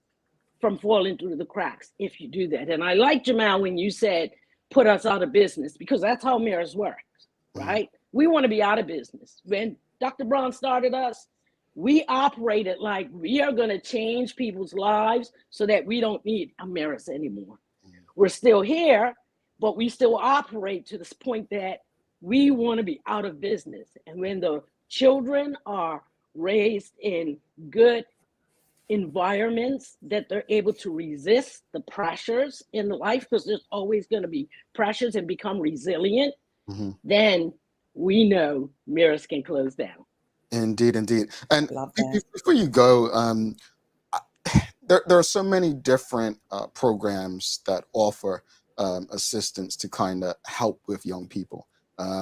from falling through the cracks if you do that. And I like, Jamal, when you said, put us out of business, because that's how Mirrors works, right? We want to be out of business. When Dr. Brown started us, we operated like we are going to change people's lives so that we don't need Mirrors anymore. We're still here, but we still operate to this point that we want to be out of business. And when the children are raised in good environments, that they're able to resist the pressures in life, because there's always going to be pressures, and become resilient, then we know Mirrors can close down. Indeed. And before you go, there are so many different programs that offer assistance to kind of help with young people.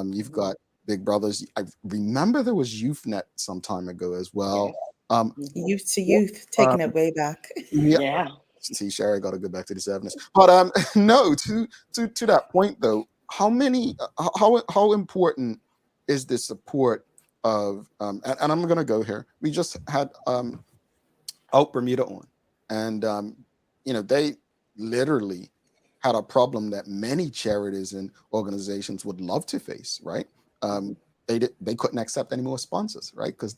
You've got Big Brothers. I remember there was YouthNet some time ago as well. Youth to Youth, taking it way back. Yeah. See, Sherry got to go back to the 70s. But no, to that point though, how important is the support of and I'm going to go here. We just had Out Bermuda on, and they literally had a problem that many charities and organizations would love to face, right? They couldn't accept any more sponsors, right? Because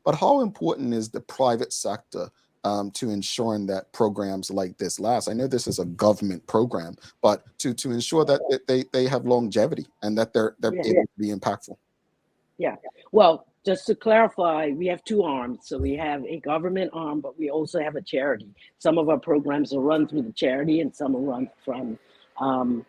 but how important is the private sector to ensuring that programs like this last? I know this is a government program, but to ensure that they have longevity and that they're able to be impactful. Yeah. Well, just to clarify, we have 2 arms. So we have a government arm, but we also have a charity. Some of our programs are run through the charity, and some are run from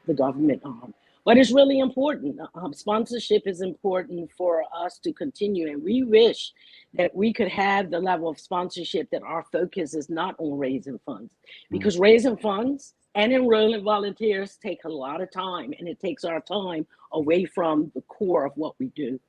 the government arm. But it's really important. Sponsorship is important for us to continue. And we wish that we could have the level of sponsorship that our focus is not on raising funds. Because raising funds and enrolling volunteers take a lot of time, and it takes our time away from the core of what we do.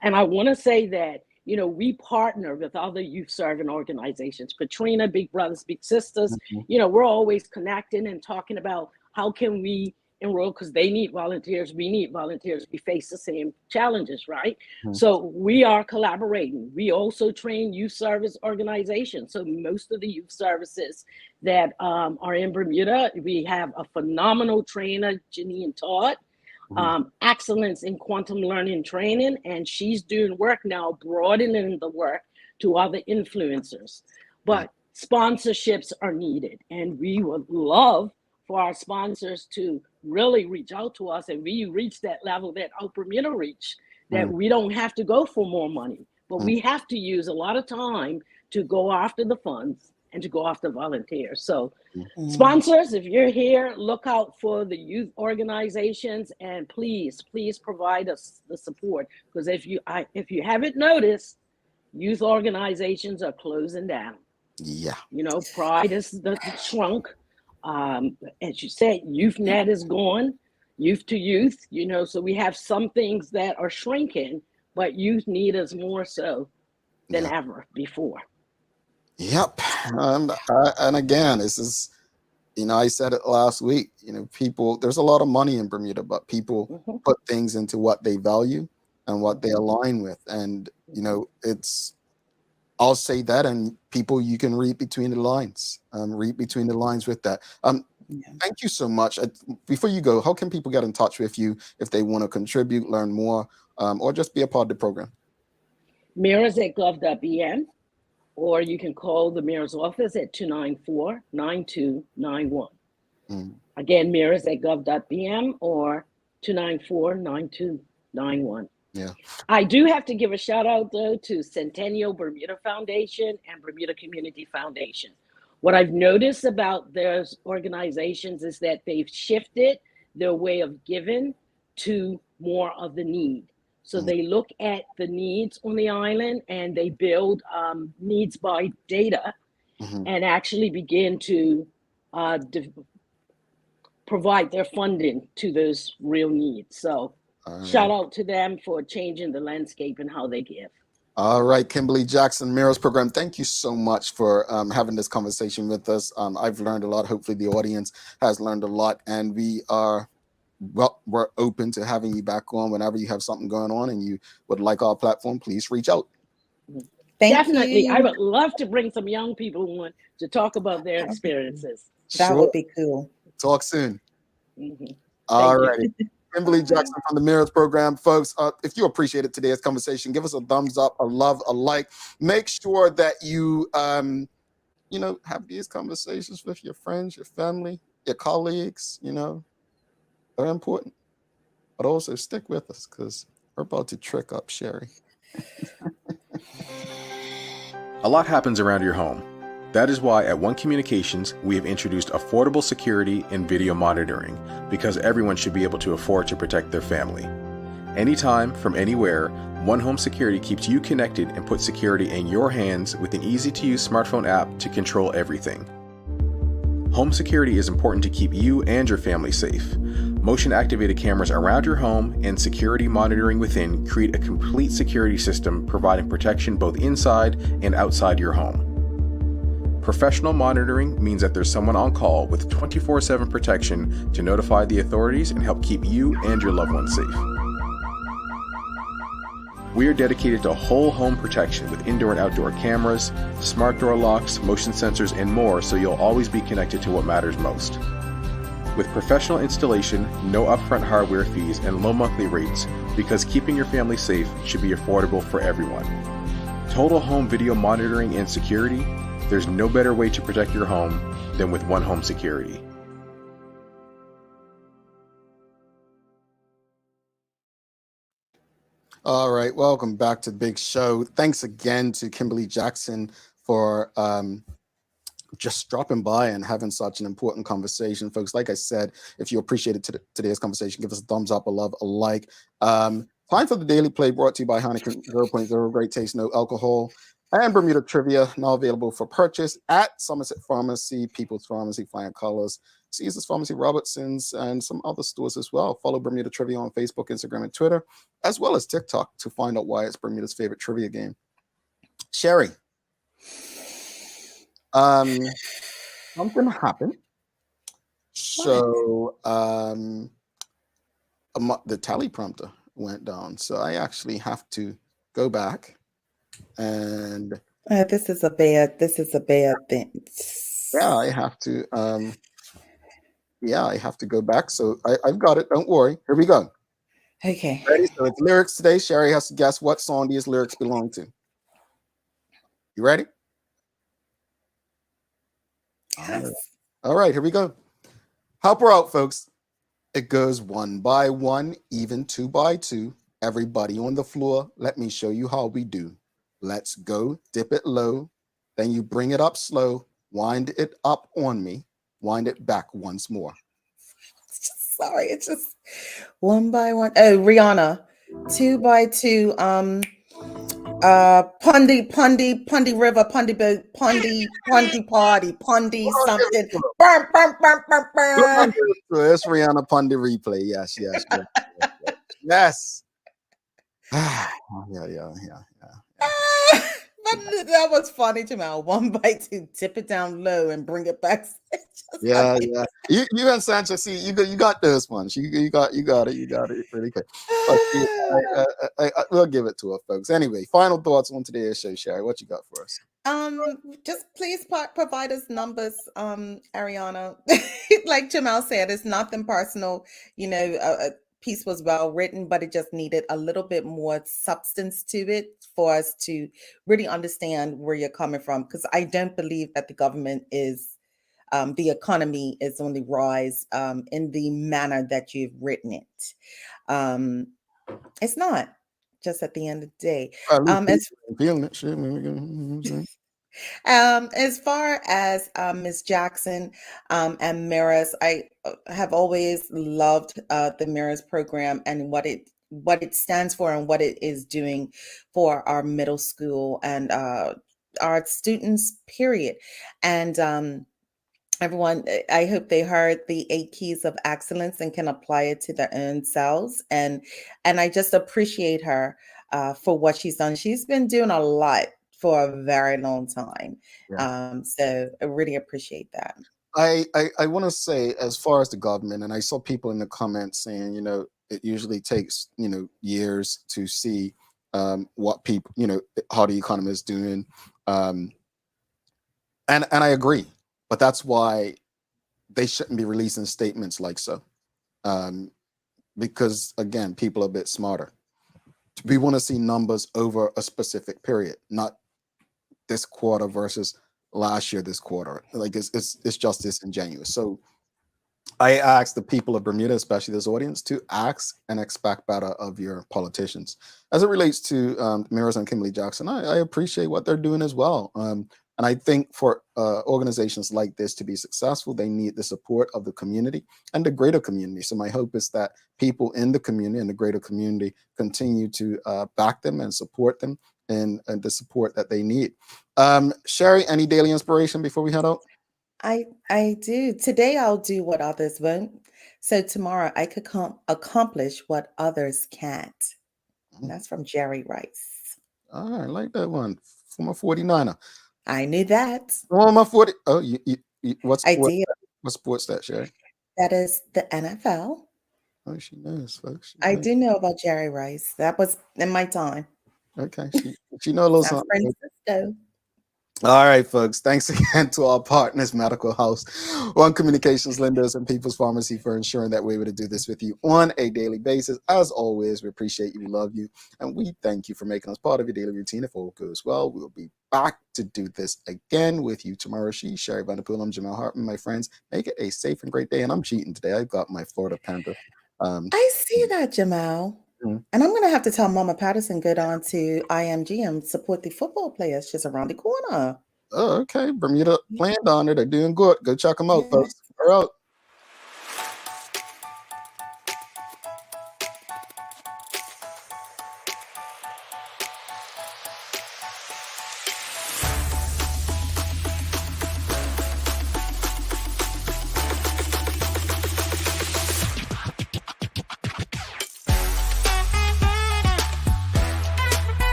And I want to say that, we partner with other youth serving organizations, Katrina, Big Brothers, Big Sisters. We're always connecting and talking about how can we enroll, because they need volunteers, we need volunteers, we face the same challenges, right? So we are collaborating. We also train youth service organizations. So most of the youth services that are in Bermuda, we have a phenomenal trainer, Janine Todd, excellence in quantum learning training, and she's doing work now, broadening the work to other influencers. But sponsorships are needed, and we would love for our sponsors to really reach out to us, and we reach that level that Out Bermuda reached, that we don't have to go for more money, but we have to use a lot of time to go after the funds and to go after volunteers. So sponsors, if you're here, look out for the youth organizations, and please provide us the support, because if you haven't noticed, youth organizations are closing down. Pride is shrunk. As you said, YouthNet is gone, Youth to Youth, so we have some things that are shrinking, but youth need us more so than ever before. Yep. And again, this is, I said it last week, people, there's a lot of money in Bermuda, but people put things into what they value and what they align with. And, I'll say that, and people, you can read between the lines. Read between the lines with that. Thank you so much. Before you go, how can people get in touch with you if they want to contribute, learn more, or just be a part of the program? Mirrors@gov.bn, or you can call the mayor's office at 294-9291. Again, mirrors@gov.bn or 294-9291. Yeah. I do have to give a shout out though to Centennial Bermuda Foundation and Bermuda Community Foundation. What I've noticed about those organizations is that they've shifted their way of giving to more of the need. So they look at the needs on the island and they build needs by data and actually begin to provide their funding to those real needs. So shout out to them for changing the landscape and how they give. All right, Kimberly Jackson, Mirrors Program, thank you so much for having this conversation with us. I've learned a lot. Hopefully the audience has learned a lot, and we're open to having you back on whenever you have something going on and you would like our platform. Please reach out. Definitely. you. I would love to bring some young people on to talk about their experiences. That would be cool. Talk soon. All righty. Kimberly Jackson from the Mirrors Program. Folks, if you appreciated today's conversation, give us a thumbs up, a love, a like. Make sure that you, have these conversations with your friends, your family, your colleagues, they're important. But also stick with us because we're about to trick up Sherry. A lot happens around your home. That is why at One Communications, we have introduced affordable security and video monitoring, because everyone should be able to afford to protect their family. Anytime, from anywhere, One Home Security keeps you connected and puts security in your hands with an easy-to-use smartphone app to control everything. Home security is important to keep you and your family safe. Motion-activated cameras around your home and security monitoring within create a complete security system providing protection both inside and outside your home. Professional monitoring means that there's someone on call with 24/7 protection to notify the authorities and help keep you and your loved ones safe. We are dedicated to whole home protection with indoor and outdoor cameras, smart door locks, motion sensors, and more, so you'll always be connected to what matters most. With professional installation, no upfront hardware fees, and low monthly rates, because keeping your family safe should be affordable for everyone. Total home video monitoring and security, there's no better way to protect your home than with One Home Security. All right, welcome back to Big Show. Thanks again to Kimberly Jackson for just dropping by and having such an important conversation, folks. Like I said, if you appreciated today's conversation, give us a thumbs up, a love, a like. Time for the Daily Play, brought to you by Heineken 0.0, great taste, no alcohol, and Bermuda Trivia, now available for purchase at Somerset Pharmacy, People's Pharmacy, Flying Colors, Caesar's Pharmacy, Robertson's, and some other stores as well. Follow Bermuda Trivia on Facebook, Instagram, and Twitter, as well as TikTok to find out why it's Bermuda's favorite trivia game. Sherry, something happened. So the teleprompter went down. So I actually have to go back and this is a bad thing. Yeah, I have to go back. So I've got it. Don't worry. Here we go. Okay. Ready? So it's lyrics today. Sherry has to guess what song these lyrics belong to. You ready? Yes. All right, here we go. Help her out, folks. It goes 1 by 1, even 2 by 2. Everybody on the floor, let me show you how we do. Let's go, dip it low. Then you bring it up slow. Wind it up on me. Wind it back once more. Sorry, it's just 1 by 1. Oh, Rihanna. 2 by 2. Pundi river, pundi boat, pundi party, pundi something. Burn. So it's Rihanna Pundi replay. Yes. Yes. Yeah. That was funny to me. One bite to tip it down low and bring it back. Yeah. You and Sanchez, see, you got those ones. You got it really good. But yeah, we'll give it to her, folks. Anyway, final thoughts on today's show, Sherry. What you got for us? Just please provide us numbers, Ariana. Like Jamal said, it's nothing personal. A piece was well written, but it just needed a little bit more substance to it for us to really understand where you're coming from. Because I don't believe that the government is, the economy is on the rise in the manner that you've written it. It's not. Just at the end of the day. Feeling it, shit. As far as Ms. Jackson and Mirrors, I have always loved the Mirrors program and what it stands for and what it is doing for our middle school and our students, period. And everyone, I hope they heard the 8 keys of excellence and can apply it to their own selves. And I just appreciate her for what she's done. She's been doing a lot for a very long time. So I really appreciate that. I want to say, as far as the government, and I saw people in the comments saying, it usually takes, years to see what people, how the economy is doing. And I agree. But that's why they shouldn't be releasing statements like so. Because, again, people are a bit smarter. We want to see numbers over a specific period, not this quarter versus last year this quarter. Like, it's just disingenuous. So I ask the people of Bermuda, especially this audience, to ask and expect better of your politicians. As it relates to Mirrors and Kimberly Jackson, I appreciate what they're doing as well. And I think for organizations like this to be successful, they need the support of the community and the greater community. So my hope is that people in the community and the greater community continue to back them and support them and the support that they need. Sherry, any daily inspiration before we head out? I do. Today I'll do what others won't. So tomorrow I could accomplish what others can't. And that's from Jerry Rice. I like that one. From a 49er. I knew that. Oh, my 40. Oh, what sport? I did. What sport's that, Sherry? That is the NFL. Oh, she knows, folks. I do know about Jerry Rice. That was in my time. Okay, she know a little San something. Francisco. All right, folks. Thanks again to our partners, Medical House, One Communications, Lenders, and People's Pharmacy for ensuring that we're able to do this with you on a daily basis. As always, we appreciate you, we love you, and we thank you for making us part of your daily routine. If all goes well, we'll be back to do this again with you tomorrow. She's Sherry Vanderpool. I'm Jamal Hartman. My friends, make it a safe and great day. And I'm cheating today. I've got my Florida Panther. I see that, Jamal. And I'm going to have to tell Mama Patterson go down to IMG and support the football players just around the corner. Oh, okay. Bermuda planned on it. They're doing good. Go check them out, folks. We're out.